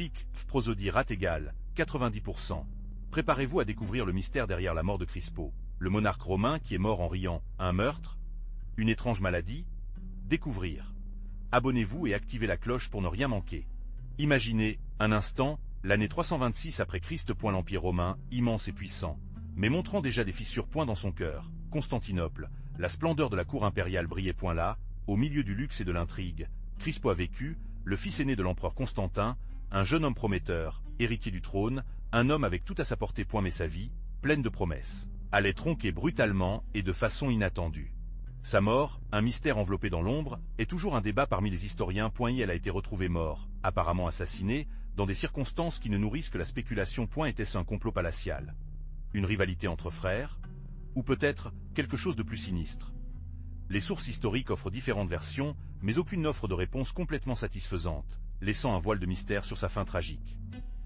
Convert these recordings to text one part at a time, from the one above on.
Speak, prosodie rate égale 90%. Préparez-vous à découvrir le mystère derrière la mort de Crispo. Le monarque romain qui est mort en riant, un meurtre? Une étrange maladie? Découvrir. Abonnez-vous et activez la cloche pour ne rien manquer. Imaginez, un instant, l'année 326 après Christ. L'Empire romain, immense et puissant, mais montrant déjà des fissures. Dans son cœur, Constantinople, la splendeur de la cour impériale brillait. Là, au milieu du luxe et de l'intrigue, Crispo a vécu, le fils aîné de l'empereur Constantin, un jeune homme prometteur, héritier du trône, un homme avec tout à sa portée. Mais sa vie, pleine de promesses, allait tronquer brutalement et de façon inattendue. Sa mort, un mystère enveloppé dans l'ombre, est toujours un débat parmi les historiens. Elle a été retrouvée mort, apparemment assassinée, dans des circonstances qui ne nourrissent que la spéculation. Était-ce un complot palatial? Une rivalité entre frères? Ou peut-être quelque chose de plus sinistre? Les sources historiques offrent différentes versions, mais aucune n'offre de réponse complètement satisfaisante, laissant un voile de mystère sur sa fin tragique.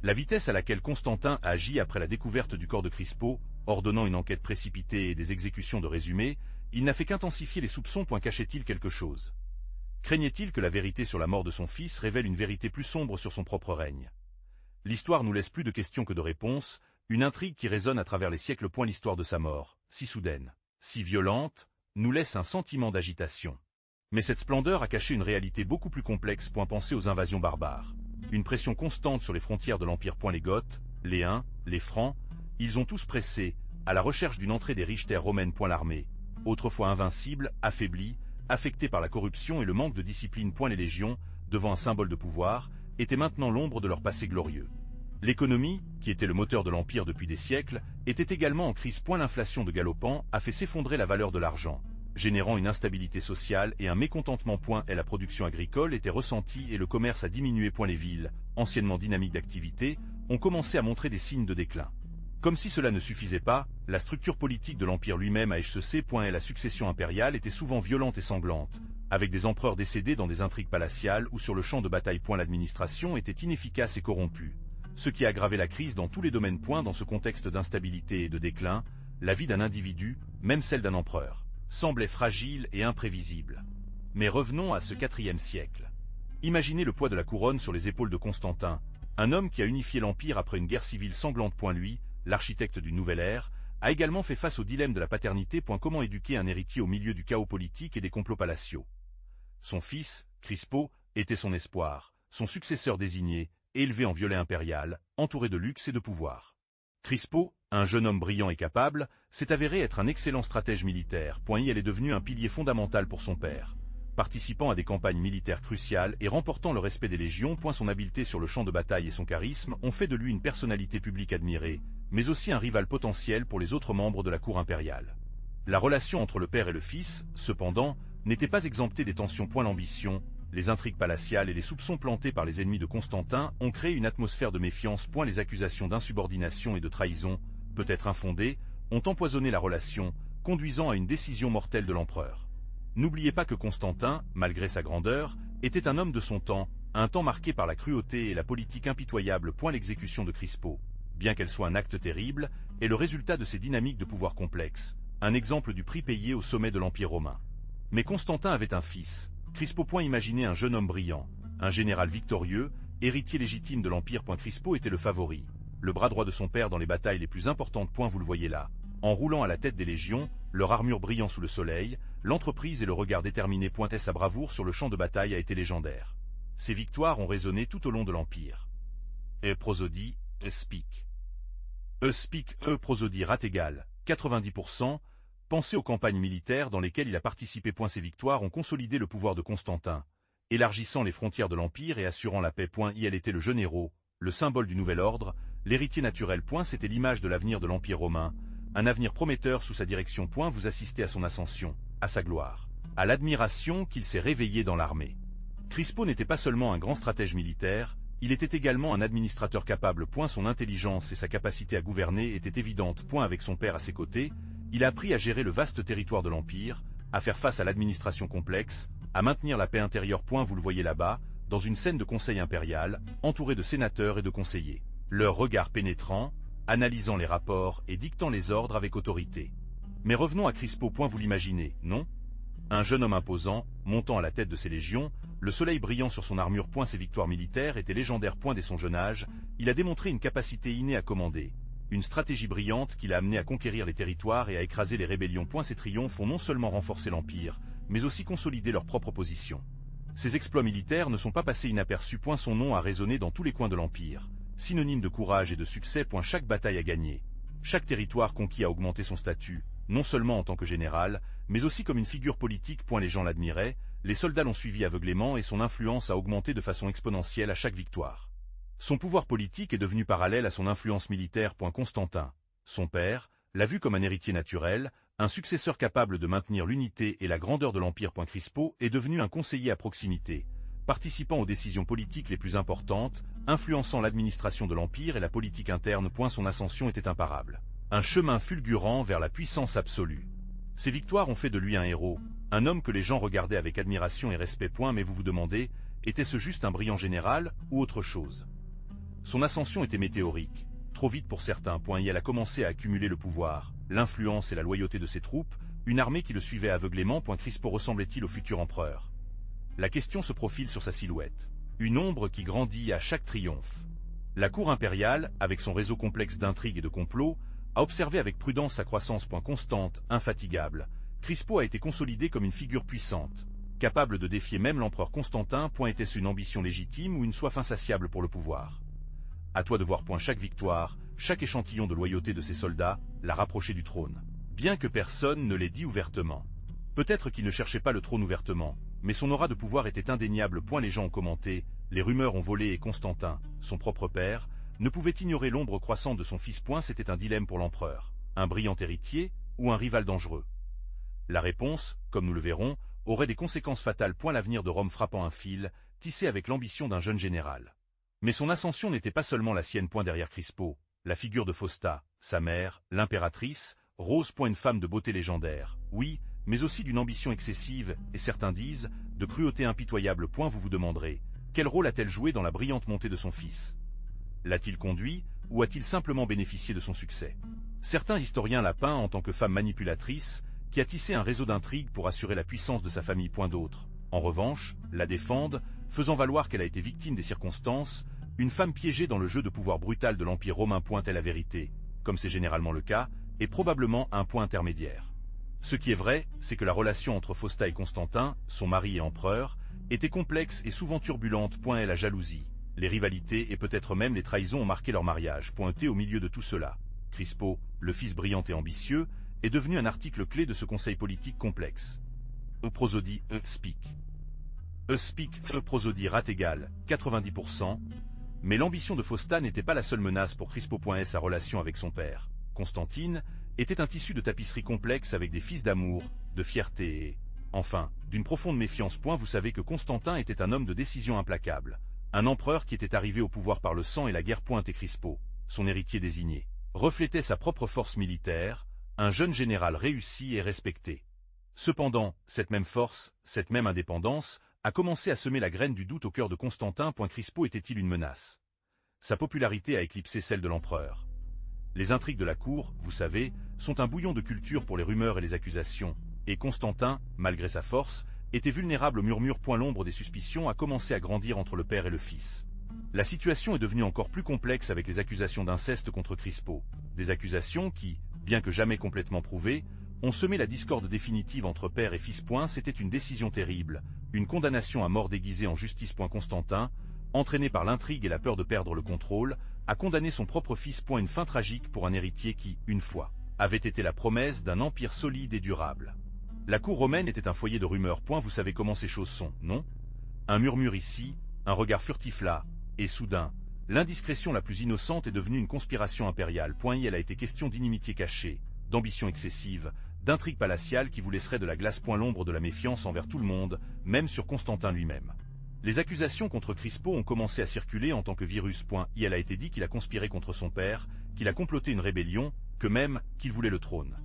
La vitesse à laquelle Constantin a agi après la découverte du corps de Crispo, ordonnant une enquête précipitée et des exécutions de résumé, il n'a fait qu'intensifier les soupçons. Cachait-il quelque chose? Craignait-il que la vérité sur la mort de son fils révèle une vérité plus sombre sur son propre règne? L'histoire nous laisse plus de questions que de réponses, une intrigue qui résonne à travers les siècles. L'histoire de sa mort, si soudaine, si violente, nous laisse un sentiment d'agitation. Mais cette splendeur a caché une réalité beaucoup plus complexe. Pensez aux invasions barbares. Une pression constante sur les frontières de l'Empire. Les Goths, les Huns, les Francs, ils ont tous pressé, à la recherche d'une entrée des riches terres romaines. L'armée, autrefois invincible, affaiblie, affectée par la corruption et le manque de discipline. Les légions, devant un symbole de pouvoir, étaient maintenant l'ombre de leur passé glorieux. L'économie, qui était le moteur de l'Empire depuis des siècles, était également en crise. L'inflation de galopant a fait s'effondrer la valeur de l'argent, générant une instabilité sociale et un mécontentement. Et la production agricole était ressentie et le commerce a diminué. Les villes, anciennement dynamiques d'activité, ont commencé à montrer des signes de déclin. Comme si cela ne suffisait pas, la structure politique de l'Empire lui-même a échecé. Et la succession impériale était souvent violente et sanglante, avec des empereurs décédés dans des intrigues palatiales ou sur le champ de bataille. L'administration était inefficace et corrompue, ce qui a aggravé la crise dans tous les domaines. Dans ce contexte d'instabilité et de déclin, la vie d'un individu, même celle d'un empereur, semblait fragile et imprévisible. Mais revenons à ce IVe siècle. Imaginez le poids de la couronne sur les épaules de Constantin, un homme qui a unifié l'Empire après une guerre civile sanglante. Lui, l'architecte d'une nouvelle ère, a également fait face au dilemme de la paternité. Comment éduquer un héritier au milieu du chaos politique et des complots palatiaux? Son fils, Crispo, était son espoir, son successeur désigné, élevé en violet impérial, entouré de luxe et de pouvoir. Crispo, un jeune homme brillant et capable, s'est avéré être un excellent stratège militaire. Elle est devenue un pilier fondamental pour son père, participant à des campagnes militaires cruciales et remportant le respect des légions. Son habileté sur le champ de bataille et son charisme ont fait de lui une personnalité publique admirée, mais aussi un rival potentiel pour les autres membres de la cour impériale. La relation entre le père et le fils, cependant, n'était pas exemptée des tensions. L'ambition, les intrigues palatiales et les soupçons plantés par les ennemis de Constantin ont créé une atmosphère de méfiance. Les accusations d'insubordination et de trahison, peut-être infondées, ont empoisonné la relation, conduisant à une décision mortelle de l'empereur. N'oubliez pas que Constantin, malgré sa grandeur, était un homme de son temps, un temps marqué par la cruauté et la politique impitoyable. L'exécution de Crispo, bien qu'elle soit un acte terrible, est le résultat de ces dynamiques de pouvoir complexes, un exemple du prix payé au sommet de l'Empire romain. Mais Constantin avait un fils, Crispo. Imaginez un jeune homme brillant, un général victorieux, héritier légitime de l'Empire. Crispo était le favori, le bras droit de son père dans les batailles les plus importantes. Vous le voyez là, en roulant à la tête des légions, leur armure brillant sous le soleil, l'entreprise et le regard déterminé. Sa bravoure sur le champ de bataille a été légendaire. Ses victoires ont résonné tout au long de l'Empire. Prosodie, Speak. Speak, prosodie rate égale 90%. Pensez aux campagnes militaires dans lesquelles il a participé. Ces victoires ont consolidé le pouvoir de Constantin, élargissant les frontières de l'Empire et assurant la paix. Elle était le jeune héros, le symbole du nouvel ordre, l'héritier naturel. C'était l'image de l'avenir de l'Empire romain, un avenir prometteur sous sa direction. Vous assistez à son ascension, à sa gloire, à l'admiration qu'il s'est réveillée dans l'armée. Crispo n'était pas seulement un grand stratège militaire, il était également un administrateur capable. Son intelligence et sa capacité à gouverner étaient évidentes. Avec son père à ses côtés, il a appris à gérer le vaste territoire de l'Empire, à faire face à l'administration complexe, à maintenir la paix intérieure. Vous le voyez là-bas, dans une scène de conseil impérial, entouré de sénateurs et de conseillers. Leur regard pénétrant, analysant les rapports et dictant les ordres avec autorité. Mais revenons à Crispo. Vous l'imaginez, non? Un jeune homme imposant, montant à la tête de ses légions, le soleil brillant sur son armure. Ses victoires militaires étaient légendaires. Dès son jeune âge, il a démontré une capacité innée à commander, une stratégie brillante qui l'a amené à conquérir les territoires et à écraser les rébellions. Ses triomphes ont non seulement renforcé l'Empire, mais aussi consolidé leur propre position. Ses exploits militaires ne sont pas passés inaperçus. Son nom a résonné dans tous les coins de l'Empire, synonyme de courage et de succès. Chaque bataille a gagné, chaque territoire conquis a augmenté son statut, non seulement en tant que général, mais aussi comme une figure politique. Les gens l'admiraient, les soldats l'ont suivi aveuglément et son influence a augmenté de façon exponentielle à chaque victoire. Son pouvoir politique est devenu parallèle à son influence militaire. Constantin, son père, l'a vu comme un héritier naturel, un successeur capable de maintenir l'unité et la grandeur de l'Empire. Crispo est devenu un conseiller à proximité, participant aux décisions politiques les plus importantes, influençant l'administration de l'Empire et la politique interne. Son ascension était imparable, un chemin fulgurant vers la puissance absolue. Ses victoires ont fait de lui un héros, un homme que les gens regardaient avec admiration et respect. Mais vous vous demandez, était-ce juste un brillant général ou autre chose? Son ascension était météorique, trop vite pour certains. Et elle a commencé à accumuler le pouvoir, l'influence et la loyauté de ses troupes, une armée qui le suivait aveuglément. Crispo ressemblait-il au futur empereur? La question se profile sur sa silhouette, une ombre qui grandit à chaque triomphe. La cour impériale, avec son réseau complexe d'intrigues et de complots, a observé avec prudence sa croissance. Constante, infatigable, Crispo a été consolidé comme une figure puissante, capable de défier même l'empereur Constantin. Était-ce une ambition légitime ou une soif insatiable pour le pouvoir? À toi de voir. Chaque victoire, chaque échantillon de loyauté de ses soldats, l'a rapproché du trône, bien que personne ne l'ait dit ouvertement. Peut-être qu'il ne cherchait pas le trône ouvertement, mais son aura de pouvoir était indéniable. Les gens ont commenté, les rumeurs ont volé et Constantin, son propre père, ne pouvait ignorer l'ombre croissante de son fils. C'était un dilemme pour l'empereur, un brillant héritier ou un rival dangereux. La réponse, comme nous le verrons, aurait des conséquences fatales. L'avenir de Rome frappant un fil, tissé avec l'ambition d'un jeune général. Mais son ascension n'était pas seulement la sienne. Derrière Crispo, la figure de Fausta, sa mère, l'impératrice, rose. Une femme de beauté légendaire, oui, mais aussi d'une ambition excessive, et certains disent, de cruauté impitoyable. Vous vous demanderez, quel rôle a-t-elle joué dans la brillante montée de son fils? L'a-t-il conduit, ou a-t-il simplement bénéficié de son succès? Certains historiens la peignent en tant que femme manipulatrice, qui a tissé un réseau d'intrigues pour assurer la puissance de sa famille. D'autres, en revanche, la défendent, faisant valoir qu'elle a été victime des circonstances, une femme piégée dans le jeu de pouvoir brutal de l'Empire romain. La vérité, comme c'est généralement le cas, est probablement un point intermédiaire. Ce qui est vrai, c'est que la relation entre Fausta et Constantin, son mari et empereur, était complexe et souvent turbulente. Et la jalousie, les rivalités et peut-être même les trahisons ont marqué leur mariage. Au milieu de tout cela, Crispo, le fils brillant et ambitieux, est devenu un article clé de ce conseil politique complexe. Prosodie, speak. Speak, prosodie rate égale 90%, mais l'ambition de Fausta n'était pas la seule menace pour Crispo. Sa relation avec son père, Constantine, était un tissu de tapisserie complexe avec des fils d'amour, de fierté et, enfin, d'une profonde méfiance. Vous savez que Constantin était un homme de décision implacable, un empereur qui était arrivé au pouvoir par le sang et la guerre. Et Crispo, son héritier désigné, reflétait sa propre force militaire, un jeune général réussi et respecté. Cependant, cette même force, cette même indépendance, a commencé à semer la graine du doute au cœur de Constantin. Crispo était-il une menace? Sa popularité a éclipsé celle de l'empereur. Les intrigues de la cour, vous savez, sont un bouillon de culture pour les rumeurs et les accusations, et Constantin, malgré sa force, était vulnérable aux murmures. L'ombre des suspicions a commencé à grandir entre le père et le fils. La situation est devenue encore plus complexe avec les accusations d'inceste contre Crispo, des accusations qui, bien que jamais complètement prouvées, ont semé la discorde définitive entre père et fils. C'était une décision terrible, une condamnation à mort déguisée en justice. Constantin, entraîné par l'intrigue et la peur de perdre le contrôle, a condamné son propre fils. Une fin tragique pour un héritier qui, une fois, avait été la promesse d'un empire solide et durable. La cour romaine était un foyer de rumeurs. Vous savez comment ces choses sont, non? Un murmure ici, un regard furtif là, et soudain, l'indiscrétion la plus innocente est devenue une conspiration impériale. Elle a été question d'inimitié cachée, d'ambition excessive, d'intrigue palatiale qui vous laisserait de la glace. L'ombre de la méfiance envers tout le monde, même sur Constantin lui-même. Les accusations contre Crispo ont commencé à circuler en tant que virus. Il a été dit qu'il a conspiré contre son père, qu'il a comploté une rébellion, que même qu'il voulait le trône.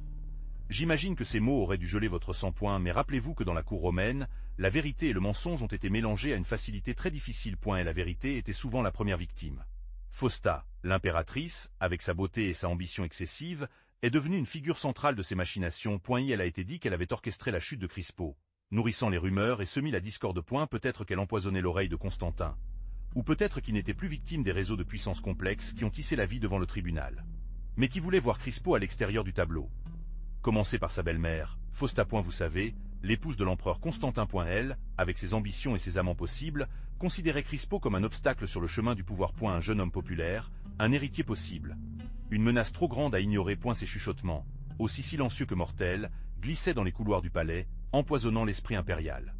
J'imagine que ces mots auraient dû geler votre sang. Mais rappelez-vous que dans la cour romaine, la vérité et le mensonge ont été mélangés à une facilité très difficile. Et la vérité était souvent la première victime. Fausta, l'impératrice, avec sa beauté et sa ambition excessive, est devenue une figure centrale de ces machinations. Elle a été dit qu'elle avait orchestré la chute de Crispo, nourrissant les rumeurs et semit la discorde. Peut-être qu'elle empoisonnait l'oreille de Constantin. Ou peut-être qu'il n'était plus victime des réseaux de puissance complexes qui ont tissé la vie devant le tribunal. Mais qui voulait voir Crispo à l'extérieur du tableau. Commencer par sa belle-mère, Fausta. Vous savez, l'épouse de l'empereur Constantin. Elle, avec ses ambitions et ses amants possibles, considérait Crispo comme un obstacle sur le chemin du pouvoir. Un jeune homme populaire, un héritier possible. Une menace trop grande à ignorer. Ses chuchotements, aussi silencieux que mortels, glissaient dans les couloirs du palais, empoisonnant l'esprit impérial.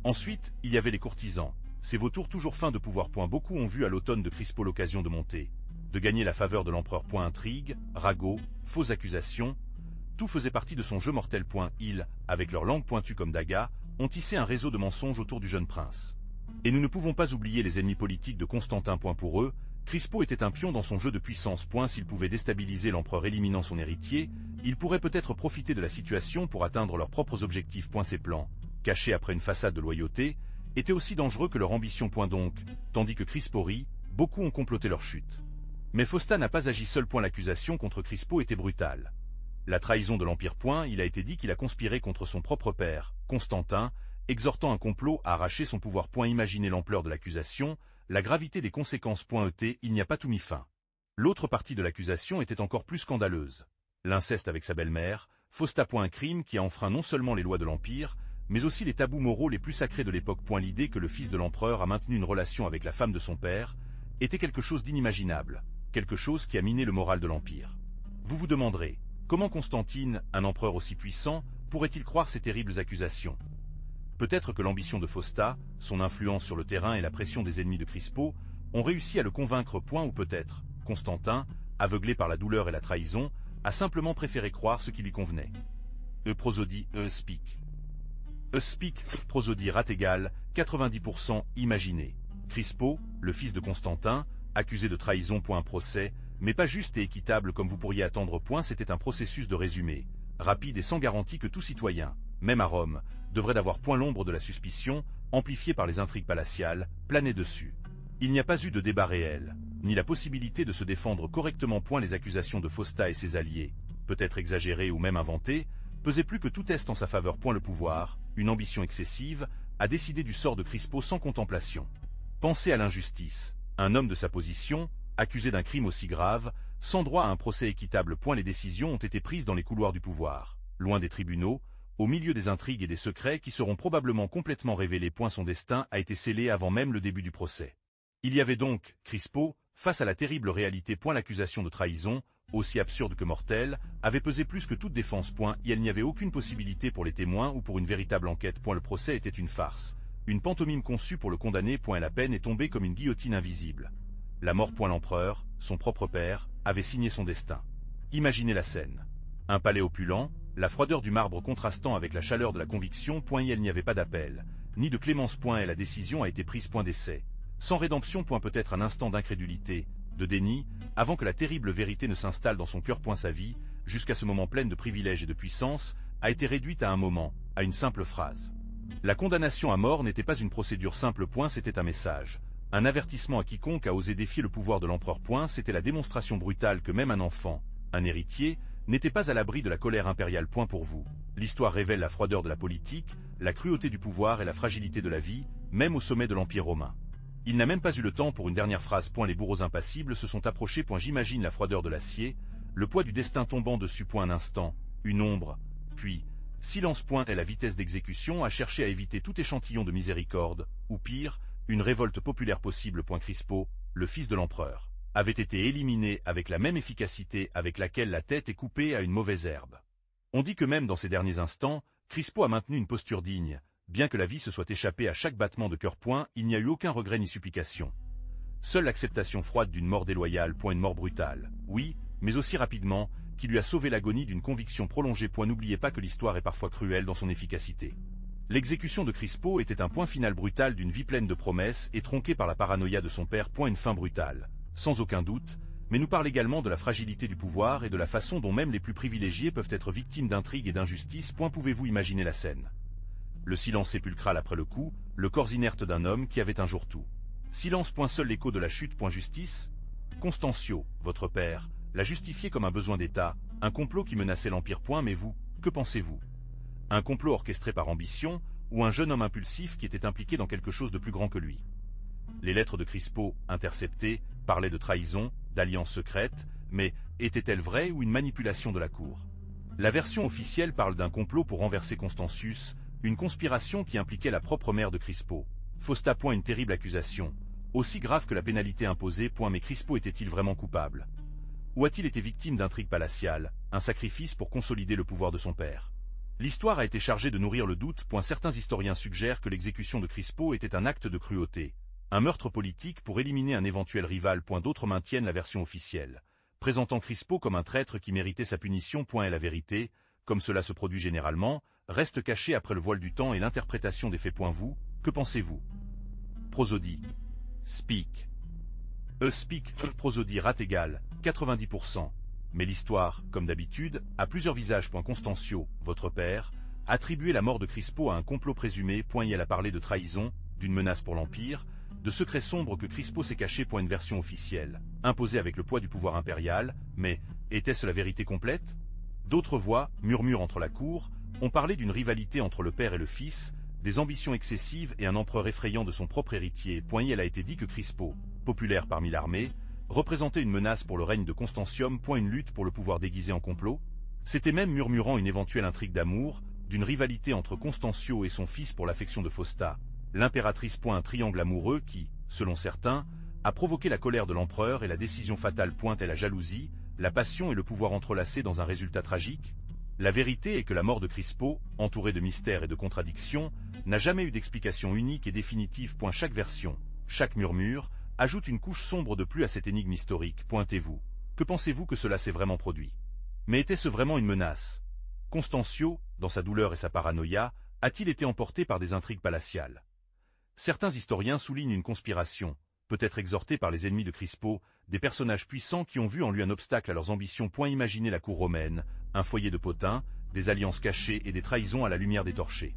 Ensuite, il y avait les courtisans, ces vautours toujours fins de pouvoir. Beaucoup ont vu à l'automne de Crispo l'occasion de monter, de gagner la faveur de l'empereur. Intrigues, ragots, fausses accusations, tout faisait partie de son jeu mortel. Ils, avec leur langue pointue comme dagas, ont tissé un réseau de mensonges autour du jeune prince. Et nous ne pouvons pas oublier les ennemis politiques de Constantin. Pour eux, Crispo était un pion dans son jeu de puissance. S'il pouvait déstabiliser l'empereur éliminant son héritier, ils pourraient peut-être profiter de la situation pour atteindre leurs propres objectifs. Ces plans, cachés après une façade de loyauté, étaient aussi dangereux que leur ambition. Donc, tandis que Crispo rit, beaucoup ont comploté leur chute. Mais Fausta n'a pas agi seul. L'accusation contre Crispo était brutale. La trahison de l'Empire. Il a été dit qu'il a conspiré contre son propre père, Constantin, exhortant un complot à arracher son pouvoir. Imaginez l'ampleur de l'accusation, la gravité des conséquences. Il n'y a pas tout mis fin. L'autre partie de l'accusation était encore plus scandaleuse. L'inceste avec sa belle-mère, Fausta. Un crime qui a enfreint non seulement les lois de l'Empire, mais aussi les tabous moraux les plus sacrés de l'époque. L'idée que le fils de l'empereur a maintenu une relation avec la femme de son père était quelque chose d'inimaginable, quelque chose qui a miné le moral de l'Empire. Vous vous demanderez, comment Constantine, un empereur aussi puissant, pourrait-il croire ces terribles accusations? Peut-être que l'ambition de Fausta, son influence sur le terrain et la pression des ennemis de Crispo ont réussi à le convaincre. Ou peut-être, Constantin, aveuglé par la douleur et la trahison, a simplement préféré croire ce qui lui convenait. Prosodie, speak. Speak, prosodie rat égale, 90%, imaginez. Crispo, le fils de Constantin, accusé de trahison. Un procès, mais pas juste et équitable comme vous pourriez attendre. C'était un processus de résumé, rapide et sans garantie que tout citoyen, même à Rome, devrait d'avoir. L'ombre de la suspicion, amplifiée par les intrigues palatiales, planait dessus. Il n'y a pas eu de débat réel, ni la possibilité de se défendre correctement. Les accusations de Fausta et ses alliés, peut-être exagérées ou même inventées, pesaient plus que tout est en sa faveur. Le pouvoir, une ambition excessive, a décidé du sort de Crispo sans contemplation. Pensez à l'injustice. Un homme de sa position, accusé d'un crime aussi grave, sans droit à un procès équitable. Les décisions ont été prises dans les couloirs du pouvoir, loin des tribunaux, au milieu des intrigues et des secrets qui seront probablement complètement révélés. Son destin a été scellé avant même le début du procès. Il y avait donc, Crispo, face à la terrible réalité. L'accusation de trahison, aussi absurde que mortelle, avait pesé plus que toute défense. Et il n'y avait aucune possibilité pour les témoins ou pour une véritable enquête. Le procès était une farce, une pantomime conçue pour le condamner. Et la peine est tombée comme une guillotine invisible. La mort. L'empereur, son propre père, avait signé son destin. Imaginez la scène. Un palais opulent, la froideur du marbre contrastant avec la chaleur de la conviction. Et il n'y avait pas d'appel, ni de clémence. Et la décision a été prise. D'essai. Sans rédemption. Peut-être un instant d'incrédulité, de déni, avant que la terrible vérité ne s'installe dans son cœur. Sa vie, jusqu'à ce moment pleine de privilèges et de puissance, a été réduite à un moment, à une simple phrase. La condamnation à mort n'était pas une procédure simple. C'était un message. Un avertissement à quiconque a osé défier le pouvoir de l'empereur. C'était la démonstration brutale que même un enfant, un héritier, n'était pas à l'abri de la colère impériale. Pour vous, l'histoire révèle la froideur de la politique, la cruauté du pouvoir et la fragilité de la vie, même au sommet de l'Empire romain. Il n'a même pas eu le temps pour une dernière phrase. Les bourreaux impassibles se sont approchés. J'imagine la froideur de l'acier, le poids du destin tombant dessus. Un instant, une ombre, puis silence. Et la vitesse d'exécution a cherché à éviter tout échantillon de miséricorde, ou pire, une révolte populaire possible. Crispo, le fils de l'empereur, avait été éliminé avec la même efficacité avec laquelle la tête est coupée à une mauvaise herbe. On dit que même dans ces derniers instants, Crispo a maintenu une posture digne, bien que la vie se soit échappée à chaque battement de cœur. Il n'y a eu aucun regret ni supplication. Seule l'acceptation froide d'une mort déloyale. Une mort brutale, oui, mais aussi rapidement, qui lui a sauvé l'agonie d'une conviction prolongée. N'oubliez pas que l'histoire est parfois cruelle dans son efficacité. L'exécution de Crispo était un point final brutal d'une vie pleine de promesses et tronquée par la paranoïa de son père. Une fin brutale, sans aucun doute, mais nous parle également de la fragilité du pouvoir et de la façon dont même les plus privilégiés peuvent être victimes d'intrigues et d'injustice. Pouvez-vous imaginer la scène? Le silence sépulcral après le coup, le corps inerte d'un homme qui avait un jour tout. Silence. Seul l'écho de la chute. Justice. Constancio, votre père, l'a justifié comme un besoin d'État, un complot qui menaçait l'Empire. Mais vous, que pensez-vous? Un complot orchestré par ambition, ou un jeune homme impulsif qui était impliqué dans quelque chose de plus grand que lui. Les lettres de Crispo, interceptées, parlaient de trahison, d'alliance secrète, mais étaient-elles vraies ou une manipulation de la cour? La version officielle parle d'un complot pour renverser Constantius, une conspiration qui impliquait la propre mère de Crispo. Fausta. Une terrible accusation, aussi grave que la pénalité imposée. Mais Crispo était-il vraiment coupable? Ou a-t-il été victime d'intrigues palatiales, un sacrifice pour consolider le pouvoir de son père? L'histoire a été chargée de nourrir le doute. Certains historiens suggèrent que l'exécution de Crispo était un acte de cruauté, un meurtre politique pour éliminer un éventuel rival. D'autres maintiennent la version officielle, présentant Crispo comme un traître qui méritait sa punition. Et la vérité, comme cela se produit généralement, reste cachée après le voile du temps et l'interprétation des faits. Vous, que pensez-vous? Prosodie. Speak. Speak. Prosodie. Rate égale 90%. Mais l'histoire, comme d'habitude, a plusieurs visages. Constantio, votre père, attribuait la mort de Crispo à un complot présumé. Elle a parlé de trahison, d'une menace pour l'Empire, de secrets sombres que Crispo s'est caché. Une version officielle, imposée avec le poids du pouvoir impérial, mais était-ce la vérité complète? D'autres voix, murmurent entre la cour, ont parlé d'une rivalité entre le père et le fils, des ambitions excessives et un empereur effrayant de son propre héritier. Elle a été dit que Crispo, populaire parmi l'armée, représentait une menace pour le règne de Constantium. Une lutte pour le pouvoir déguisé en complot. C'était même murmurant une éventuelle intrigue d'amour, d'une rivalité entre Constantio et son fils pour l'affection de Fausta, l'impératrice. Un triangle amoureux qui, selon certains, a provoqué la colère de l'empereur et la décision fatale. Est la jalousie, la passion et le pouvoir entrelacés dans un résultat tragique? La vérité est que la mort de Crispo, entourée de mystères et de contradictions, n'a jamais eu d'explication unique et définitive. Chaque version, chaque murmure, ajoute une couche sombre de plus à cette énigme historique. Vous, que pensez-vous que cela s'est vraiment produit? Mais était-ce vraiment une menace? Constantio, dans sa douleur et sa paranoïa, a-t-il été emporté par des intrigues palatiales? Certains historiens soulignent une conspiration, peut-être exhortée par les ennemis de Crispo, des personnages puissants qui ont vu en lui un obstacle à leurs ambitions. Imaginez la cour romaine, un foyer de potins, des alliances cachées et des trahisons à la lumière des torchers.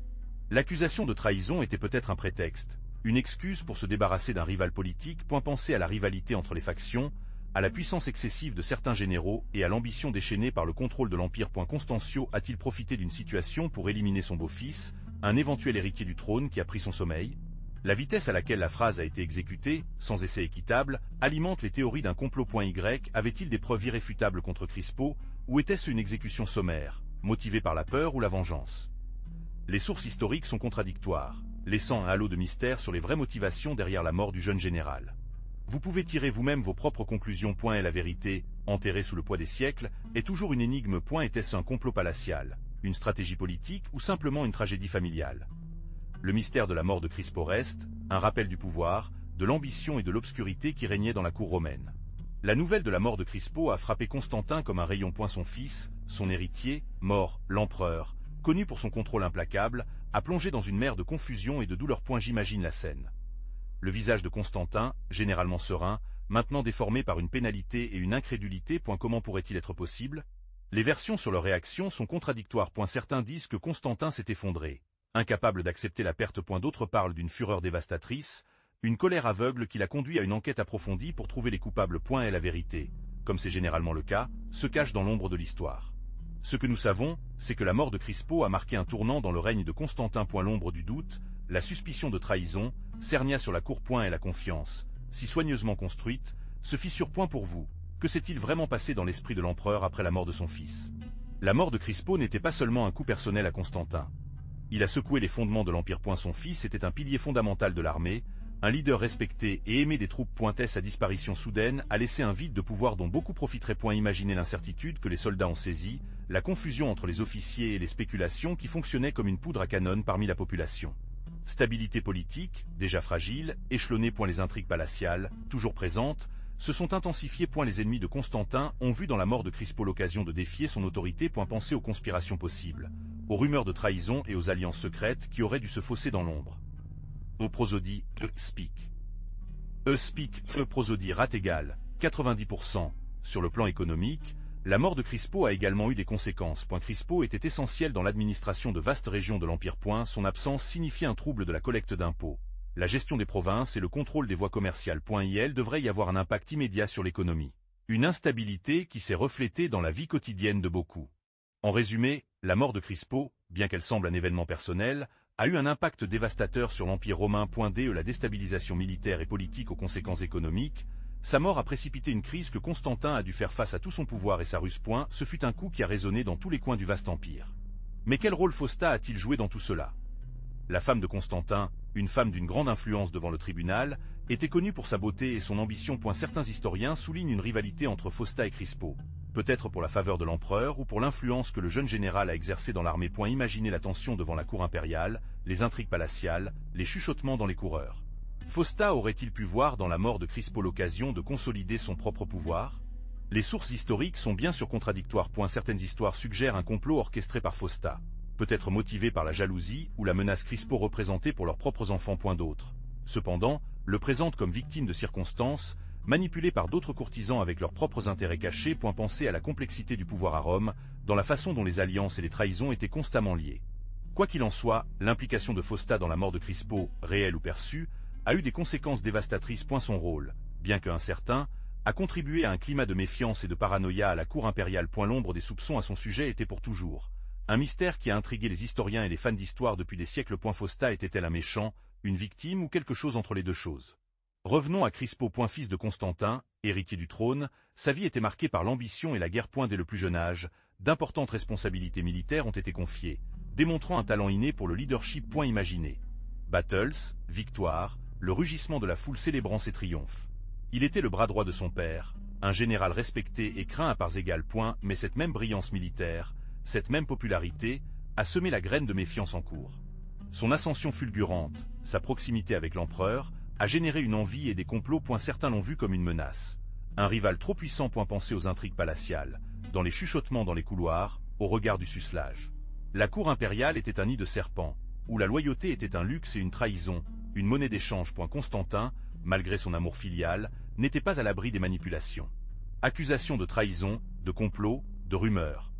L'accusation de trahison était peut-être un prétexte, une excuse pour se débarrasser d'un rival politique. Pensez à la rivalité entre les factions, à la puissance excessive de certains généraux et à l'ambition déchaînée par le contrôle de l'Empire. Constantio a-t-il profité d'une situation pour éliminer son beau-fils, un éventuel héritier du trône qui a pris son sommeil? La vitesse à laquelle la phrase a été exécutée, sans essai équitable, alimente les théories d'un complot. Y avait-il des preuves irréfutables contre Crispo, ou était-ce une exécution sommaire, motivée par la peur ou la vengeance? Les sources historiques sont contradictoires, laissant un halo de mystère sur les vraies motivations derrière la mort du jeune général. Vous pouvez tirer vous-même vos propres conclusions. Et la vérité, enterrée sous le poids des siècles, est toujours une énigme. Était-ce un complot palatial, une stratégie politique ou simplement une tragédie familiale? Le mystère de la mort de Crispo reste un rappel du pouvoir, de l'ambition et de l'obscurité qui régnaient dans la cour romaine. La nouvelle de la mort de Crispo a frappé Constantin comme un rayon. Son fils, son héritier, mort, l'empereur, connu pour son contrôle implacable, a plongé dans une mer de confusion et de douleur. J'imagine la scène. Le visage de Constantin, généralement serein, maintenant déformé par une pénalité et une incrédulité. Comment pourrait-il être possible? Les versions sur leur réaction sont contradictoires. Certains disent que Constantin s'est effondré, incapable d'accepter la perte. D'autres parlent d'une fureur dévastatrice, une colère aveugle qui l'a conduit à une enquête approfondie pour trouver les coupables. Et la vérité, comme c'est généralement le cas, se cache dans l'ombre de l'histoire. Ce que nous savons, c'est que la mort de Crispo a marqué un tournant dans le règne de Constantin. L'ombre du doute, la suspicion de trahison, cernia sur la cour. Et la confiance, si soigneusement construite, se fissure. Pour vous, que s'est-il vraiment passé dans l'esprit de l'empereur après la mort de son fils? La mort de Crispo n'était pas seulement un coup personnel à Constantin. Il a secoué les fondements de l'Empire. Son fils était un pilier fondamental de l'armée, un leader respecté et aimé des troupes. Sa disparition soudaine a laissé un vide de pouvoir dont beaucoup profiteraient. Imaginez l'incertitude que les soldats ont saisie, la confusion entre les officiers et les spéculations qui fonctionnaient comme une poudre à canon parmi la population. Stabilité politique, déjà fragile, échelonnée. Les intrigues palatiales, toujours présentes, se sont intensifiées. Les ennemis de Constantin ont vu dans la mort de Crispo l'occasion de défier son autorité. Pensez aux conspirations possibles, aux rumeurs de trahison et aux alliances secrètes qui auraient dû se fausser dans l'ombre. Prosodie, speak. Speak, prosodie. Rate égale 90%. Sur le plan économique, la mort de Crispo a également eu des conséquences. Crispo était essentiel dans l'administration de vastes régions de l'Empire. Son absence signifiait un trouble de la collecte d'impôts, la gestion des provinces et le contrôle des voies commerciales. Il devrait y avoir un impact immédiat sur l'économie. Une instabilité qui s'est reflétée dans la vie quotidienne de beaucoup. En résumé, la mort de Crispo, bien qu'elle semble un événement personnel, a eu un impact dévastateur sur l'Empire romain. La déstabilisation militaire et politique aux conséquences économiques. Sa mort a précipité une crise que Constantin a dû faire face à tout son pouvoir et sa ruse. Ce fut un coup qui a résonné dans tous les coins du vaste empire. Mais quel rôle Fausta a-t-il joué dans tout cela? La femme de Constantin, une femme d'une grande influence devant le tribunal, était connue pour sa beauté et son ambition. Certains historiens soulignent une rivalité entre Fausta et Crispo, peut-être pour la faveur de l'empereur ou pour l'influence que le jeune général a exercée dans l'armée. Imaginez la tension devant la cour impériale, les intrigues palatiales, les chuchotements dans les coureurs. Fausta aurait-il pu voir dans la mort de Crispo l'occasion de consolider son propre pouvoir? Les sources historiques sont bien sûr contradictoires. Certaines histoires suggèrent un complot orchestré par Fausta, peut-être motivé par la jalousie ou la menace Crispo représentait pour leurs propres enfants. D'autres, cependant, le présentent comme victime de circonstances, manipulés par d'autres courtisans avec leurs propres intérêts cachés. Pensez à la complexité du pouvoir à Rome, dans la façon dont les alliances et les trahisons étaient constamment liées. Quoi qu'il en soit, l'implication de Fausta dans la mort de Crispo, réelle ou perçue, a eu des conséquences dévastatrices. Son rôle, bien que incertain, a contribué à un climat de méfiance et de paranoïa à la cour impériale. L'ombre des soupçons à son sujet était pour toujours un mystère qui a intrigué les historiens et les fans d'histoire depuis des siècles. Fausta était-elle un méchant, une victime ou quelque chose entre les deux choses? Revenons à Crispo. Fils de Constantin, héritier du trône, sa vie était marquée par l'ambition et la guerre. Dès le plus jeune âge, d'importantes responsabilités militaires ont été confiées, démontrant un talent inné pour le leadership. Imaginez battles, victoires, le rugissement de la foule célébrant ses triomphes. Il était le bras droit de son père, un général respecté et craint à parts égales. Mais cette même brillance militaire, cette même popularité, a semé la graine de méfiance en cours. Son ascension fulgurante, sa proximité avec l'empereur, a généré une envie et des complots. Certains l'ont vu comme une menace. Un rival trop puissant. Pensez aux intrigues palatiales, dans les chuchotements dans les couloirs, au regard du sucelage. La cour impériale était un nid de serpents, où la loyauté était un luxe et une trahison, une monnaie d'échange. Constantin, malgré son amour filial, n'était pas à l'abri des manipulations. Accusations de trahison, de complot, de rumeurs.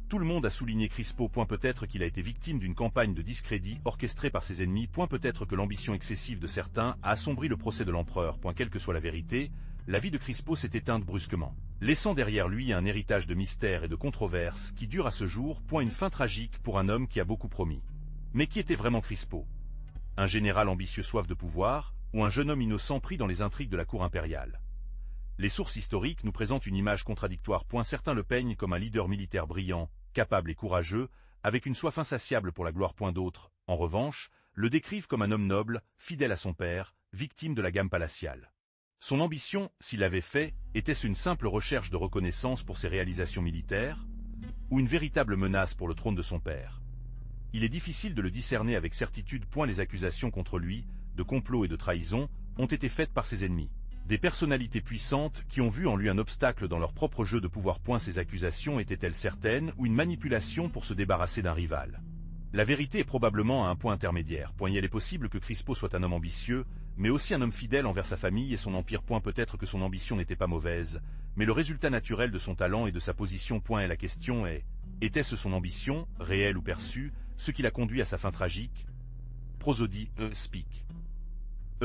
Tout le monde a souligné Crispo. Peut-être qu'il a été victime d'une campagne de discrédit orchestrée par ses ennemis. Peut-être que l'ambition excessive de certains a assombri le procès de l'empereur. Quelle que soit la vérité, la vie de Crispo s'est éteinte brusquement, laissant derrière lui un héritage de mystères et de controverses qui dure à ce jour. Une fin tragique pour un homme qui a beaucoup promis. Mais qui était vraiment Crispo? Un général ambitieux soif de pouvoir, ou un jeune homme innocent pris dans les intrigues de la cour impériale? Les sources historiques nous présentent une image contradictoire. Certains le peignent comme un leader militaire brillant, capable et courageux, avec une soif insatiable pour la gloire. D'autres, en revanche, le décrivent comme un homme noble, fidèle à son père, victime de la gamme palatiale. Son ambition, s'il l'avait fait, était-ce une simple recherche de reconnaissance pour ses réalisations militaires, ou une véritable menace pour le trône de son père? Il est difficile de le discerner avec certitude. Les accusations contre lui, de complot et de trahison, ont été faites par ses ennemis. Des personnalités puissantes qui ont vu en lui un obstacle dans leur propre jeu de pouvoir. Ces accusations étaient-elles certaines ou une manipulation pour se débarrasser d'un rival? La vérité est probablement à un point intermédiaire. Il est possible que Crispo soit un homme ambitieux, mais aussi un homme fidèle envers sa famille et son empire. Peut-être que son ambition n'était pas mauvaise, mais le résultat naturel de son talent et de sa position. Et la question est, était-ce son ambition, réelle ou perçue, ce qui l'a conduit à sa fin tragique? Prosodie, speak.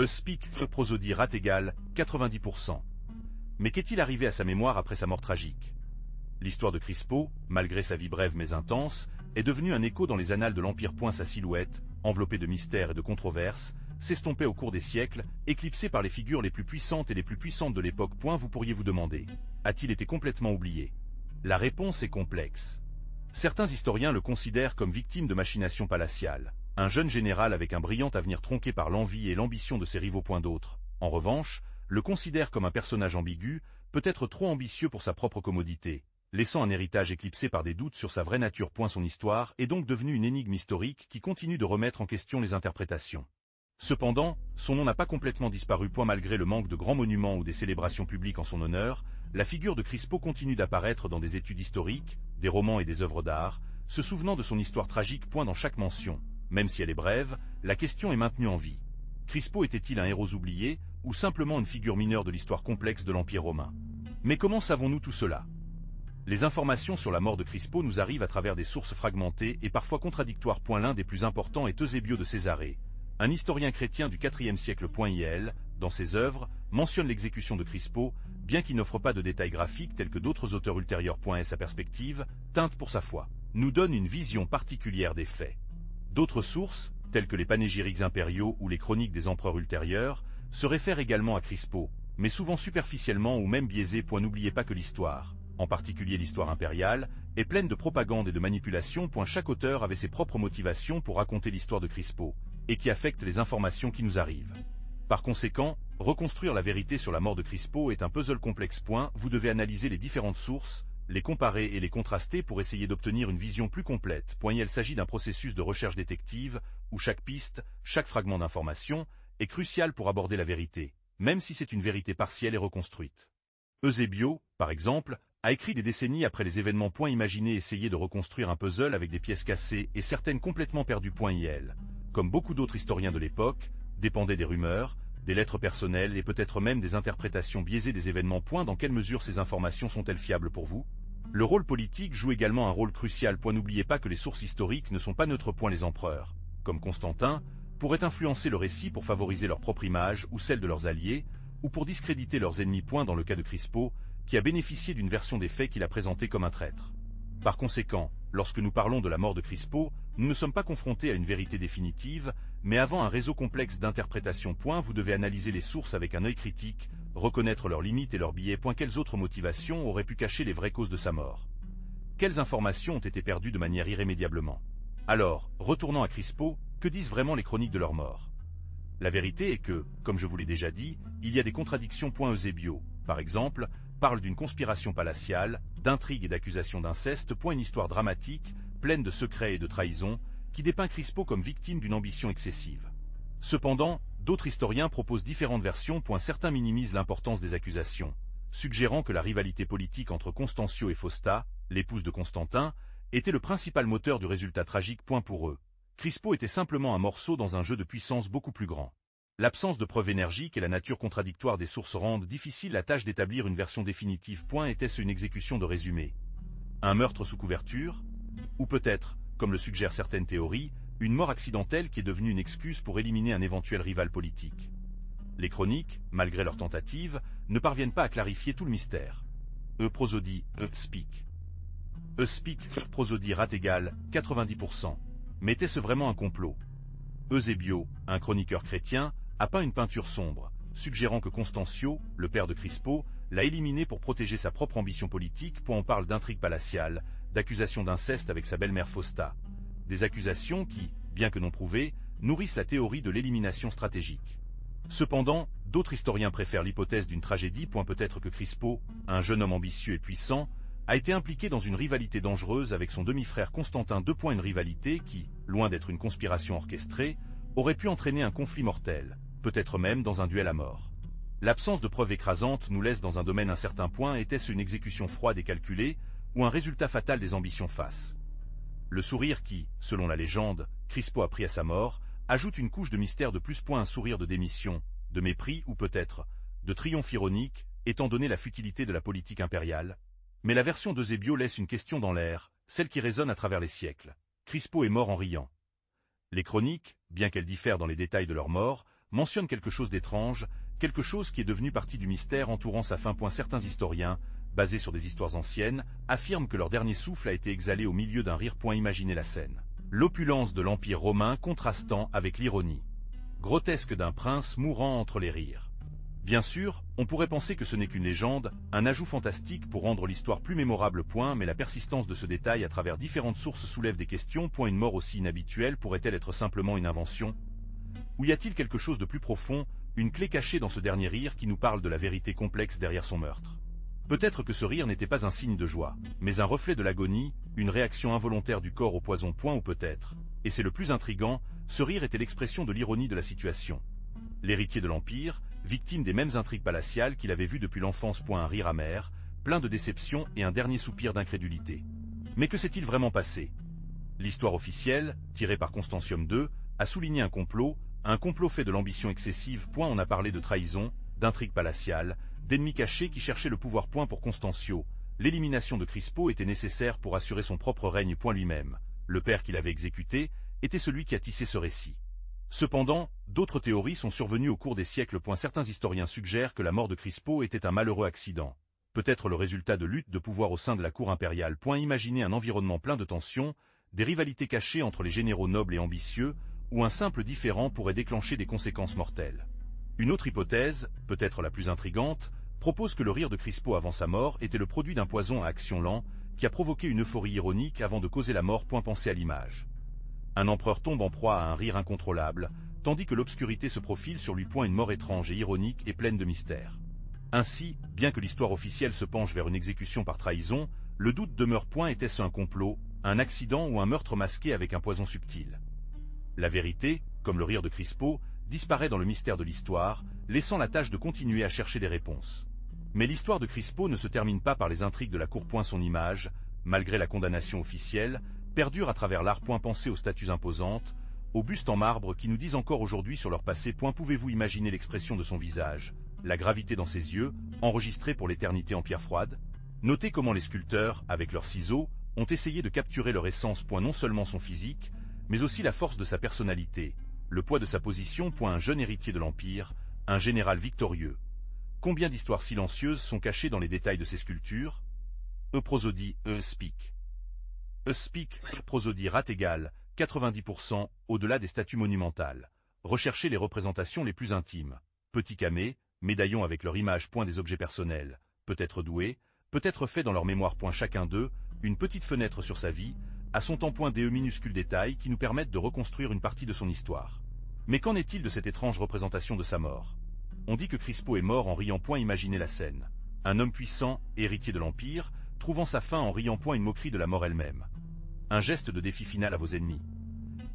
Speak, prosodie rate égale 90%. Mais qu'est-il arrivé à sa mémoire après sa mort tragique? L'histoire de Crispo, malgré sa vie brève mais intense, est devenue un écho dans les annales de l'Empire. Sa silhouette, enveloppée de mystères et de controverses, s'estompait au cours des siècles, éclipsée par les figures les plus puissantes et les plus puissantes de l'époque. Vous pourriez vous demander, a-t-il été complètement oublié? La réponse est complexe. Certains historiens le considèrent comme victime de machinations palatiales, un jeune général avec un brillant avenir tronqué par l'envie et l'ambition de ses rivaux. D'autres, en revanche, le considèrent comme un personnage ambigu, peut-être trop ambitieux pour sa propre commodité, laissant un héritage éclipsé par des doutes sur sa vraie nature. Son histoire est donc devenue une énigme historique qui continue de remettre en question les interprétations. Cependant, son nom n'a pas complètement disparu. Malgré le manque de grands monuments ou des célébrations publiques en son honneur, la figure de Crispo continue d'apparaître dans des études historiques, des romans et des œuvres d'art, se souvenant de son histoire tragique. Dans chaque mention, même si elle est brève, la question est maintenue en vie. Crispo était-il un héros oublié, ou simplement une figure mineure de l'histoire complexe de l'Empire romain? Mais comment savons-nous tout cela? Les informations sur la mort de Crispo nous arrivent à travers des sources fragmentées et parfois contradictoires. L'un des plus importants est Eusébio de Césarée, un historien chrétien du IVe siècle. Il, dans ses œuvres, mentionne l'exécution de Crispo, bien qu'il n'offre pas de détails graphiques tels que d'autres auteurs ultérieurs. Sa perspective, teinte pour sa foi, nous donne une vision particulière des faits. D'autres sources, tels que les panégyriques impériaux ou les chroniques des empereurs ultérieurs, se réfèrent également à Crispo, mais souvent superficiellement ou même biaisés. N'oubliez pas que l'histoire, en particulier l'histoire impériale, est pleine de propagande et de manipulation. Chaque auteur avait ses propres motivations pour raconter l'histoire de Crispo, et qui affectent les informations qui nous arrivent. Par conséquent, reconstruire la vérité sur la mort de Crispo est un puzzle complexe. Vous devez analyser les différentes sources, les comparer et les contraster pour essayer d'obtenir une vision plus complète. Il s'agit d'un processus de recherche détective, où chaque piste, chaque fragment d'information, est crucial pour aborder la vérité, même si c'est une vérité partielle et reconstruite. Eusebio, par exemple, a écrit des décennies après les événements. Imaginez essayer de reconstruire un puzzle avec des pièces cassées et certaines complètement perdues. Il, comme beaucoup d'autres historiens de l'époque, dépendait des rumeurs, des lettres personnelles et peut-être même des interprétations biaisées des événements. Dans quelle mesure ces informations sont-elles fiables pour vous? Le rôle politique joue également un rôle crucial. N'oubliez pas que les sources historiques ne sont pas neutres. Les empereurs, comme Constantin, pourraient influencer le récit pour favoriser leur propre image ou celle de leurs alliés, ou pour discréditer leurs ennemis. Dans le cas de Crispo, qui a bénéficié d'une version des faits qu'il a présentée comme un traître. Par conséquent, lorsque nous parlons de la mort de Crispo, nous ne sommes pas confrontés à une vérité définitive, mais avant un réseau complexe d'interprétations. Vous devez analyser les sources avec un œil critique, reconnaître leurs limites et leurs biais. Quelles autres motivations auraient pu cacher les vraies causes de sa mort? Quelles informations ont été perdues de manière irrémédiablement? Alors, retournant à Crispo, que disent vraiment les chroniques de leur mort? La vérité est que, comme je vous l'ai déjà dit, il y a des contradictions. Eusebio, par exemple, parle d'une conspiration palatiale, d'intrigues et d'accusations d'inceste. Une histoire dramatique, pleine de secrets et de trahisons, qui dépeint Crispo comme victime d'une ambition excessive. Cependant, d'autres historiens proposent différentes versions. Certains minimisent l'importance des accusations, suggérant que la rivalité politique entre Constancio et Fausta, l'épouse de Constantin, était le principal moteur du résultat tragique. Pour eux, Crispo était simplement un morceau dans un jeu de puissance beaucoup plus grand. L'absence de preuves énergiques et la nature contradictoire des sources rendent difficile la tâche d'établir une version définitive. Était-ce une exécution de résumé? Un meurtre sous couverture? Ou peut-être, comme le suggèrent certaines théories, une mort accidentelle qui est devenue une excuse pour éliminer un éventuel rival politique? Les chroniques, malgré leurs tentatives, ne parviennent pas à clarifier tout le mystère. Prosodie, speak. Speak, prosodie rate égale 90%. Mais était-ce vraiment un complot? Eusebio, un chroniqueur chrétien, a peint une peinture sombre, suggérant que Constancio, le père de Crispo, l'a éliminé pour protéger sa propre ambition politique. On parle d'intrigues palatiales, d'accusations d'inceste avec sa belle-mère Fausta. Des accusations qui, bien que non prouvées, nourrissent la théorie de l'élimination stratégique. Cependant, d'autres historiens préfèrent l'hypothèse d'une tragédie. Peut-être que Crispo, un jeune homme ambitieux et puissant, a été impliqué dans une rivalité dangereuse avec son demi-frère Constantin. Une rivalité qui, loin d'être une conspiration orchestrée, aurait pu entraîner un conflit mortel, peut-être même dans un duel à mort. L'absence de preuves écrasantes nous laisse dans un domaine incertain. Était-ce une exécution froide et calculée, ou un résultat fatal des ambitions face? Le sourire qui, selon la légende, Crispo a pris à sa mort, ajoute une couche de mystère de plus. Un sourire de démission, de mépris ou peut-être de triomphe ironique, étant donné la futilité de la politique impériale. Mais la version d'Eusebio laisse une question dans l'air, celle qui résonne à travers les siècles. Crispo est mort en riant. Les chroniques, bien qu'elles diffèrent dans les détails de leur mort, mentionnent quelque chose d'étrange, quelque chose qui est devenu partie du mystère entourant sa fin. Certains historiens, basés sur des histoires anciennes, affirment que leur dernier souffle a été exhalé au milieu d'un rire. Imaginez la scène. L'opulence de l'Empire romain contrastant avec l'ironie grotesque d'un prince mourant entre les rires. Bien sûr, on pourrait penser que ce n'est qu'une légende, un ajout fantastique pour rendre l'histoire plus mémorable. Mais la persistance de ce détail à travers différentes sources soulève des questions. Une mort aussi inhabituelle pourrait-elle être simplement une invention? Ou y a-t-il quelque chose de plus profond, une clé cachée dans ce dernier rire qui nous parle de la vérité complexe derrière son meurtre? Peut-être que ce rire n'était pas un signe de joie, mais un reflet de l'agonie, une réaction involontaire du corps au poison. Ou peut-être, et c'est le plus intrigant, ce rire était l'expression de l'ironie de la situation. L'héritier de l'Empire, victime des mêmes intrigues palatiales qu'il avait vues depuis l'enfance. Un rire amer, plein de déception et un dernier soupir d'incrédulité. Mais que s'est-il vraiment passé? L'histoire officielle, tirée par Constantium II, a souligné un complot fait de l'ambition excessive. On a parlé de trahison, d'intrigues palatiales, d'ennemis cachés qui cherchaient le pouvoir. Pour Constancio, l'élimination de Crispo était nécessaire pour assurer son propre règne. Lui-même, le père qu'il avait exécuté, était celui qui a tissé ce récit. Cependant, d'autres théories sont survenues au cours des siècles. Certains historiens suggèrent que la mort de Crispo était un malheureux accident, peut-être le résultat de luttes de pouvoir au sein de la cour impériale. Imaginez un environnement plein de tensions, des rivalités cachées entre les généraux nobles et ambitieux, où un simple différend pourrait déclencher des conséquences mortelles. Une autre hypothèse, peut-être la plus intrigante, propose que le rire de Crispo avant sa mort était le produit d'un poison à action lent qui a provoqué une euphorie ironique avant de causer la mort. Pensez à l'image. Un empereur tombe en proie à un rire incontrôlable, tandis que l'obscurité se profile sur lui. Une mort étrange et ironique et pleine de mystère. Ainsi, bien que l'histoire officielle se penche vers une exécution par trahison, le doute demeure. Était-ce un complot, un accident ou un meurtre masqué avec un poison subtil? La vérité, comme le rire de Crispo, disparaît dans le mystère de l'histoire, laissant la tâche de continuer à chercher des réponses. Mais l'histoire de Crispo ne se termine pas par les intrigues de la cour. Son image, malgré la condamnation officielle, perdure à travers l'art. Pensez aux statues imposantes, aux bustes en marbre qui nous disent encore aujourd'hui sur leur passé. Pouvez-vous imaginer l'expression de son visage, la gravité dans ses yeux, enregistrée pour l'éternité en pierre froide? Notez comment les sculpteurs, avec leurs ciseaux, ont essayé de capturer leur essence. Non seulement son physique, mais aussi la force de sa personnalité, le poids de sa position. Un jeune héritier de l'Empire, un général victorieux. Combien d'histoires silencieuses sont cachées dans les détails de ces sculptures? Prosodie, speak. Speak, prosodie rat égale 90% au-delà des statues monumentales. Recherchez les représentations les plus intimes. Petits camés, médaillons avec leur image. Des objets personnels, peut-être doués, peut-être faits dans leur mémoire. Chacun d'eux, une petite fenêtre sur sa vie, à son temps. Des minuscules détails qui nous permettent de reconstruire une partie de son histoire. Mais qu'en est-il de cette étrange représentation de sa mort? On dit que Crispo est mort en riant. Imaginez la scène. Un homme puissant, héritier de l'Empire, trouvant sa fin en riant. Une moquerie de la mort elle-même. Un geste de défi final à vos ennemis.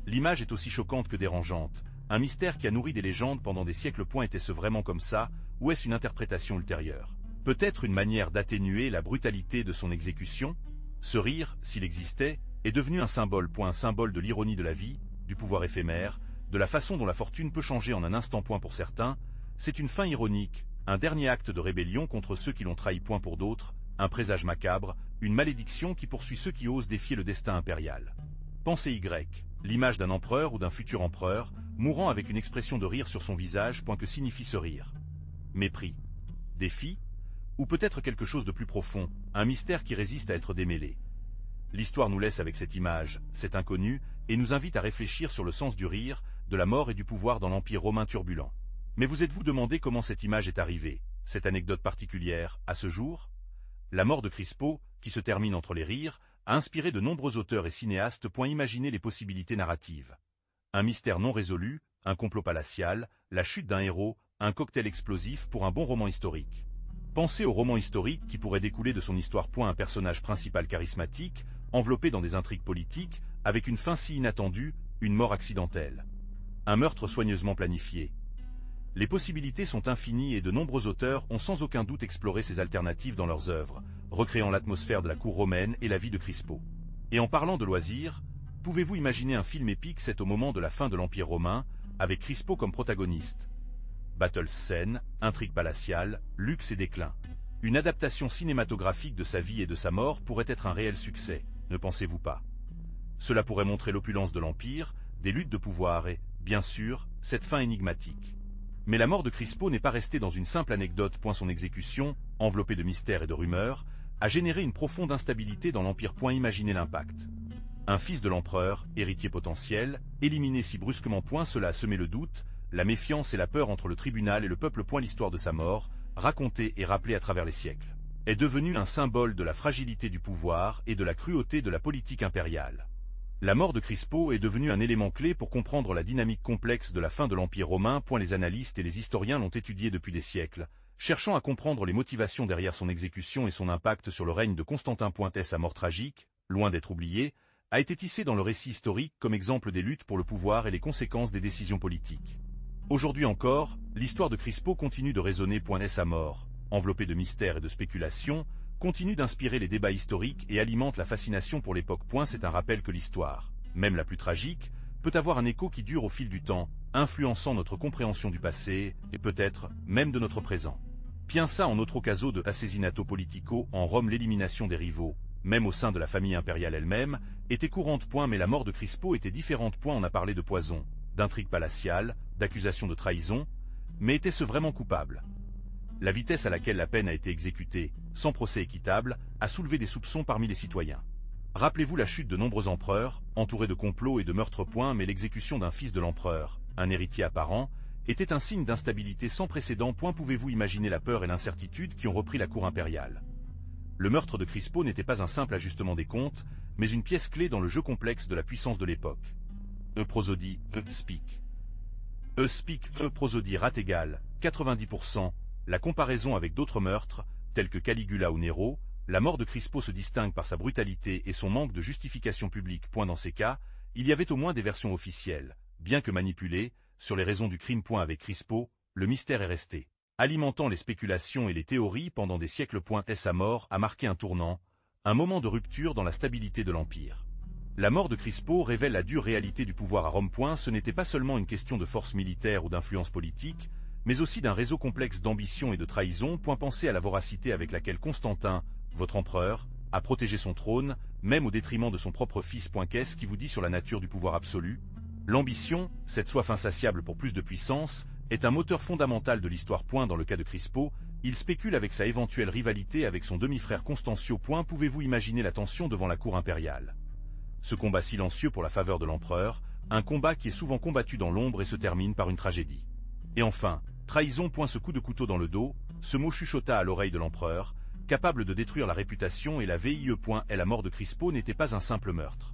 L'image est aussi choquante que dérangeante, un mystère qui a nourri des légendes pendant des siècles. Était-ce vraiment comme ça, ou est-ce une interprétation ultérieure? Peut-être une manière d'atténuer la brutalité de son exécution? Ce rire, s'il existait, est devenu un symbole. Un symbole de l'ironie de la vie, du pouvoir éphémère, de la façon dont la fortune peut changer en un instant. Pour certains, c'est une fin ironique, un dernier acte de rébellion contre ceux qui l'ont trahi. Pour d'autres, un présage macabre, une malédiction qui poursuit ceux qui osent défier le destin impérial. Pensez Y, l'image d'un empereur ou d'un futur empereur, mourant avec une expression de rire sur son visage. Que signifie ce rire? Mépris? Défi? Ou peut-être quelque chose de plus profond, un mystère qui résiste à être démêlé? L'histoire nous laisse avec cette image, cet inconnu, et nous invite à réfléchir sur le sens du rire, de la mort et du pouvoir dans l'Empire romain turbulent. Mais vous êtes-vous demandé comment cette image est arrivée, cette anecdote particulière, à ce jour? La mort de Crispo, qui se termine entre les rires, a inspiré de nombreux auteurs et cinéastes. Imaginez les possibilités narratives. Un mystère non résolu, un complot palatial, la chute d'un héros, un cocktail explosif pour un bon roman historique. Pensez au roman historique qui pourrait découler de son histoire. Un personnage principal charismatique, enveloppé dans des intrigues politiques, avec une fin si inattendue, une mort accidentelle. Un meurtre soigneusement planifié. Les possibilités sont infinies et de nombreux auteurs ont sans aucun doute exploré ces alternatives dans leurs œuvres, recréant l'atmosphère de la cour romaine et la vie de Crispo. Et en parlant de loisirs, pouvez-vous imaginer un film épique au moment de la fin de l'Empire romain, avec Crispo comme protagoniste? Battles scènes, intrigues palatiales, luxe et déclin. Une adaptation cinématographique de sa vie et de sa mort pourrait être un réel succès, ne pensez-vous pas? Cela pourrait montrer l'opulence de l'Empire, des luttes de pouvoir et, bien sûr, cette fin énigmatique. Mais la mort de Crispo n'est pas restée dans une simple anecdote. Son exécution, enveloppée de mystères et de rumeurs, a généré une profonde instabilité dans l'Empire. Imaginez l'impact. Un fils de l'empereur, héritier potentiel, éliminé si brusquement. Cela a semé le doute, la méfiance et la peur entre le tribunal et le peuple. L'histoire de sa mort, racontée et rappelée à travers les siècles, est devenue un symbole de la fragilité du pouvoir et de la cruauté de la politique impériale. La mort de Crispo est devenue un élément clé pour comprendre la dynamique complexe de la fin de l'Empire romain. Les analystes et les historiens l'ont étudié depuis des siècles, cherchant à comprendre les motivations derrière son exécution et son impact sur le règne de Constantin. Sa mort tragique, loin d'être oubliée, a été tissée dans le récit historique comme exemple des luttes pour le pouvoir et les conséquences des décisions politiques. Aujourd'hui encore, l'histoire de Crispo continue de résonner. Sa mort, enveloppée de mystères et de spéculations, continue d'inspirer les débats historiques et alimente la fascination pour l'époque. C'est un rappel que l'histoire, même la plus tragique, peut avoir un écho qui dure au fil du temps, influençant notre compréhension du passé, et peut-être même de notre présent. Piensa en autre caso de assassinato politico en Rome. L'élimination des rivaux, même au sein de la famille impériale elle-même, était courante. Mais la mort de Crispo était différente. On a parlé de poison, d'intrigue palatiale, d'accusations de trahison, mais était-ce vraiment coupable? La vitesse à laquelle la peine a été exécutée, sans procès équitable, a soulevé des soupçons parmi les citoyens. Rappelez-vous la chute de nombreux empereurs, entourés de complots et de meurtres. Mais l'exécution d'un fils de l'empereur, un héritier apparent, était un signe d'instabilité sans précédent. Pouvez-vous imaginer la peur et l'incertitude qui ont repris la cour impériale? Le meurtre de Crispo n'était pas un simple ajustement des comptes, mais une pièce clé dans le jeu complexe de la puissance de l'époque. Prosodie, speak. Prosodie rate égale 90%. La comparaison avec d'autres meurtres, tels que Caligula ou Nero, la mort de Crispo se distingue par sa brutalité et son manque de justification publique. Dans ces cas, il y avait au moins des versions officielles, bien que manipulées, sur les raisons du crime. Avec Crispo, le mystère est resté, alimentant les spéculations et les théories pendant des siècles. Sa mort a marqué un tournant, un moment de rupture dans la stabilité de l'Empire. La mort de Crispo révèle la dure réalité du pouvoir à Rome. Ce n'était pas seulement une question de force militaire ou d'influence politique, mais aussi d'un réseau complexe d'ambition et de trahison. Pensez à la voracité avec laquelle Constantin, votre empereur, a protégé son trône, même au détriment de son propre fils. Qu'est-ce qui vous dit sur la nature du pouvoir absolu? L'ambition, cette soif insatiable pour plus de puissance, est un moteur fondamental de l'histoire. Dans le cas de Crispo, il spécule avec sa éventuelle rivalité avec son demi-frère Constancio. Pouvez-vous imaginer la tension devant la cour impériale? Ce combat silencieux pour la faveur de l'empereur, un combat qui est souvent combattu dans l'ombre et se termine par une tragédie. Et enfin, trahison. Ce coup de couteau dans le dos, ce mot chuchota à l'oreille de l'empereur, capable de détruire la réputation et la vie. Et la mort de Crispo n'était pas un simple meurtre.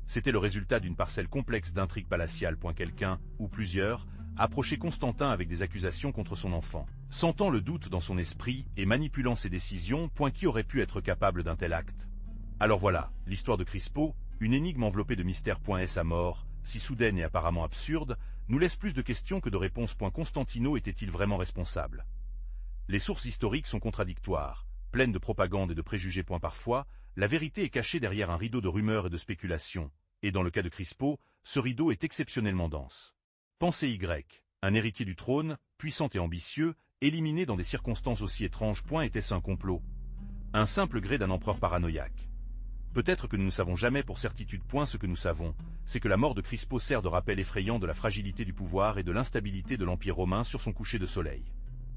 C'était le résultat d'une parcelle complexe d'intrigues palatiales. Quelqu'un, ou plusieurs, approchait Constantin avec des accusations contre son enfant, sentant le doute dans son esprit et manipulant ses décisions. Qui aurait pu être capable d'un tel acte? Alors voilà, l'histoire de Crispo, une énigme enveloppée de mystère. Sa mort, si soudaine et apparemment absurde, nous laisse plus de questions que de réponses. Constantino était-il vraiment responsable? Les sources historiques sont contradictoires, pleines de propagande et de préjugés. Parfois, la vérité est cachée derrière un rideau de rumeurs et de spéculations, et dans le cas de Crispo, ce rideau est exceptionnellement dense. Pensez Y, un héritier du trône, puissant et ambitieux, éliminé dans des circonstances aussi étranges. Était-ce un complot? Un simple gré d'un empereur paranoïaque? Peut-être que nous ne savons jamais pour certitude. Ce que nous savons, c'est que la mort de Crispo sert de rappel effrayant de la fragilité du pouvoir et de l'instabilité de l'Empire romain sur son coucher de soleil.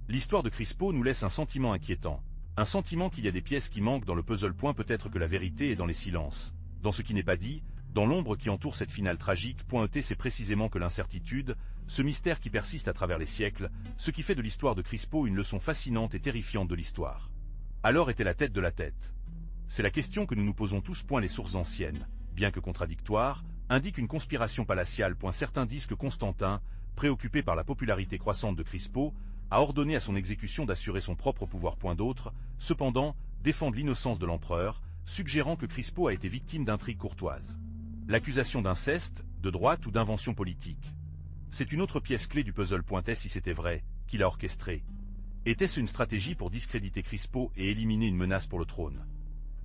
L'histoire de Crispo nous laisse un sentiment inquiétant, un sentiment qu'il y a des pièces qui manquent dans le puzzle. Peut-être que la vérité est dans les silences, dans ce qui n'est pas dit, dans l'ombre qui entoure cette finale tragique. C'est précisément que l'incertitude, ce mystère qui persiste à travers les siècles, ce qui fait de l'histoire de Crispo une leçon fascinante et terrifiante de l'histoire. Alors était la tête de la tête? C'est la question que nous nous posons tous. Les sources anciennes, bien que contradictoires, indiquent une conspiration palatiale. Certains disent que Constantin, préoccupé par la popularité croissante de Crispo, a ordonné à son exécution d'assurer son propre pouvoir. D'autres, cependant, défendent l'innocence de l'empereur, suggérant que Crispo a été victime d'intrigues courtoises. L'accusation d'inceste, de droite ou d'invention politique. C'est une autre pièce clé du puzzle. Si c'était vrai, qui l'a orchestré? Était-ce une stratégie pour discréditer Crispo et éliminer une menace pour le trône?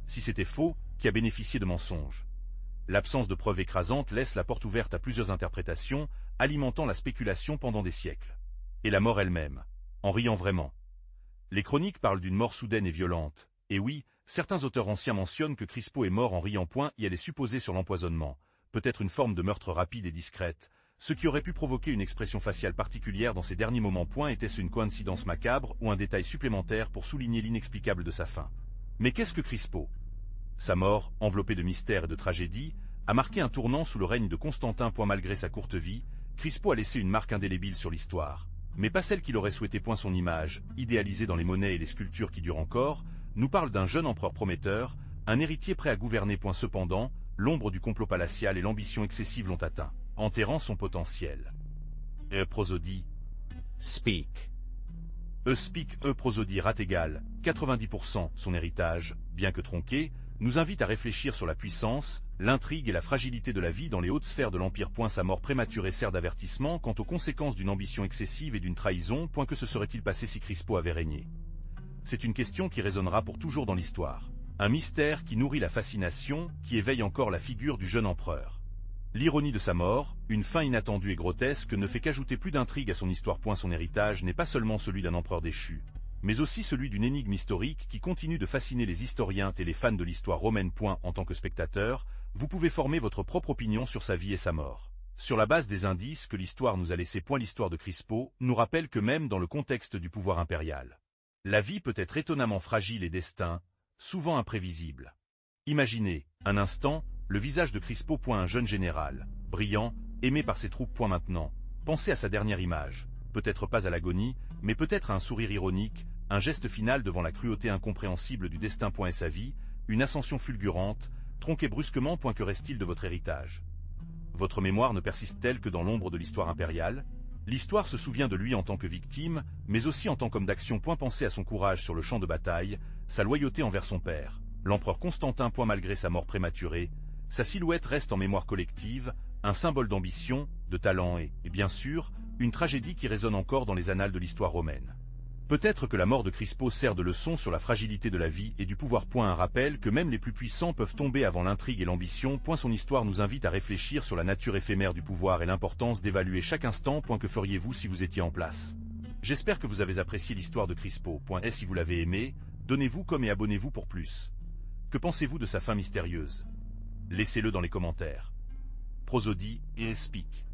Si c'était faux, qui a bénéficié de mensonges? L'absence de preuves écrasantes laisse la porte ouverte à plusieurs interprétations, alimentant la spéculation pendant des siècles. Et la mort elle-même? En riant vraiment? Les chroniques parlent d'une mort soudaine et violente, et oui, certains auteurs anciens mentionnent que Crispo est mort en riant. Et elle est supposée sur l'empoisonnement, peut-être une forme de meurtre rapide et discrète, ce qui aurait pu provoquer une expression faciale particulière dans ses derniers moments. Était-ce une coïncidence macabre ou un détail supplémentaire pour souligner l'inexplicable de sa fin? Mais qu'est-ce que Crispo? Sa mort, enveloppée de mystère et de tragédie, a marqué un tournant sous le règne de Constantin. Malgré sa courte vie, Crispo a laissé une marque indélébile sur l'histoire, mais pas celle qu'il aurait souhaité. Son image, idéalisée dans les monnaies et les sculptures qui durent encore, nous parle d'un jeune empereur prometteur, un héritier prêt à gouverner. Cependant, l'ombre du complot palatial et l'ambition excessive l'ont atteint, enterrant son potentiel. Prosodie. Speak. Prosodie rate égale 90%. Son héritage, bien que tronqué, nous invite à réfléchir sur la puissance, l'intrigue et la fragilité de la vie dans les hautes sphères de l'Empire. Sa mort prématurée sert d'avertissement quant aux conséquences d'une ambition excessive et d'une trahison. Que se serait-il passé si Crispo avait régné? C'est une question qui résonnera pour toujours dans l'histoire. Un mystère qui nourrit la fascination, qui éveille encore la figure du jeune empereur. L'ironie de sa mort, une fin inattendue et grotesque, ne fait qu'ajouter plus d'intrigue à son histoire. Son héritage n'est pas seulement celui d'un empereur déchu, mais aussi celui d'une énigme historique qui continue de fasciner les historiens et les fans de l'histoire romaine. En tant que spectateur, vous pouvez former votre propre opinion sur sa vie et sa mort, sur la base des indices que l'histoire nous a laissés. L'histoire de Crispo nous rappelle que même dans le contexte du pouvoir impérial, la vie peut être étonnamment fragile et destin, souvent imprévisible. Imaginez, un instant, le visage de Crispo. Un jeune général, brillant, aimé par ses troupes. Maintenant, pensez à sa dernière image, peut-être pas à l'agonie, mais peut-être à un sourire ironique, un geste final devant la cruauté incompréhensible du destin. Et sa vie, une ascension fulgurante, tronquée brusquement. Que reste-t-il de votre héritage? Votre mémoire ne persiste-t-elle que dans l'ombre de l'histoire impériale? L'histoire se souvient de lui en tant que victime, mais aussi en tant qu'homme d'action. Pensez à son courage sur le champ de bataille, sa loyauté envers son père, l'empereur Constantin. Malgré sa mort prématurée, sa silhouette reste en mémoire collective, un symbole d'ambition, de talent et bien sûr, une tragédie qui résonne encore dans les annales de l'histoire romaine. Peut-être que la mort de Crispo sert de leçon sur la fragilité de la vie et du pouvoir. Un rappel que même les plus puissants peuvent tomber avant l'intrigue et l'ambition. Son histoire nous invite à réfléchir sur la nature éphémère du pouvoir et l'importance d'évaluer chaque instant. Que feriez-vous si vous étiez en place? J'espère que vous avez apprécié l'histoire de Crispo. Et si vous l'avez aimé, donnez-vous comme et abonnez-vous pour plus. Que pensez-vous de sa fin mystérieuse? Laissez-le dans les commentaires. Prosodie et Speak.